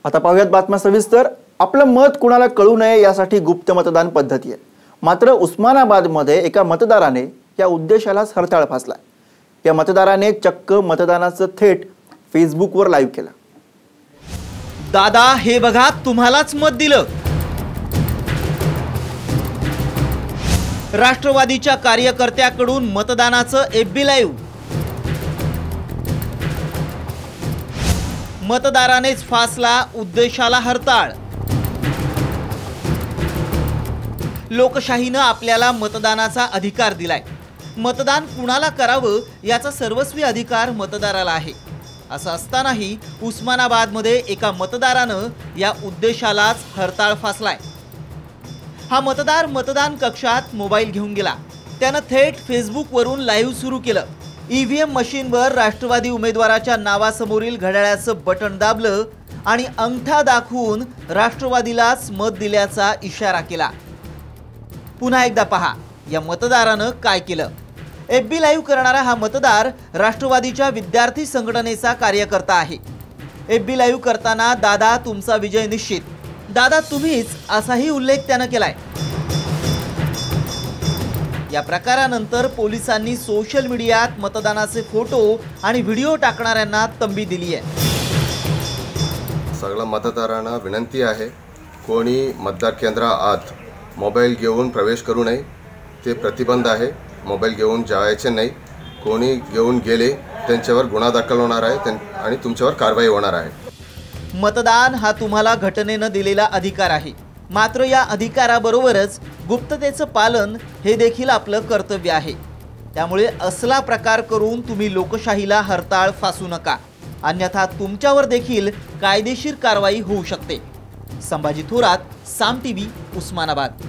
आता पाहूयात बातम्या सविस्तर। आपलं मत कुणाला कळू नये यासाठी गुप्त मतदान पद्धती आहे। मात्र उस्मानाबादमध्ये एका मतदाराने या उद्देशालाच हरताळ फासला। या मतदाराने चक्क मतदानाचं थेट फेसबुकवर लाईव्ह केलं। दादा हे बघा तुम्हालाच मत दिलं। राष्ट्रवादीच्या कार्यकर्त्याकडून मतदानाचं एफबी लाईव्ह। मतदारानेच फासला उद्देशाला हरताळ। लोकशाहीनं आपल्याला मतदानाचा अधिकार दिलाय। मतदान कुणाला करावं याचा सर्वस्वी अधिकार मतदाराला आहे। असं असतानाही उस्मानाबादमध्ये एका मतदारानं या उद्देशालाच हरताळ फासलाय। हा मतदार मतदान कक्षात मोबाईल घेऊन गेला। त्यानं थेट फेसबुकवरून लाईव्ह सुरू केलं। ईव्हीएम मशीनवर राष्ट्रवादी उमेदवाराच्या नावासमोरील घड्याळाचं बटन दाबलं आणि अंगठा दाखवून राष्ट्रवादीलाच मत दिल्याचा इशारा केला। पुन्हा एकदा पहा या मतदारानं काय केलं। एफबी लाईव्ह करणारा हा मतदार राष्ट्रवादीच्या विद्यार्थी संघटनेचा कार्यकर्ता आहे। एफबी लाईव्ह करताना दादा तुमचा विजय निश्चित, दादा तुम्हीच असाही उल्लेख त्यानं केलाय। या प्रकारानंतर पोलिसांनी सोशल मीडियात मतदानाचे फोटो आणि व्हिडिओ टाकणाऱ्यांना तंबी दिली आहे। सगळ्या मतदारांना विनंती आहे, कोणी मतदार केंद्रात मोबाईल घेऊन प्रवेश करू नये। ते प्रतिबंध आहे। मोबाईल घेऊन जायचे नाही। कोणी घेऊन गेले त्यांच्यावर गुन्हा दाखल होणार आहे आणि तुमच्यावर कारवाई होणार आहे। मतदान हा तुम्हाला घटनेनं दिलेला अधिकार आहे। मात्र या अधिकाराबरोबरच गुप्ततेचं पालन हे देखील आपलं कर्तव्य आहे। त्यामुळे असला प्रकार करून तुम्ही लोकशाहीला हरताळ फासू नका, अन्यथा तुमच्यावर देखील कायदेशीर कारवाई होऊ शकते। संभाजी थोरात, साम टीव्ही, उस्मानाबाद।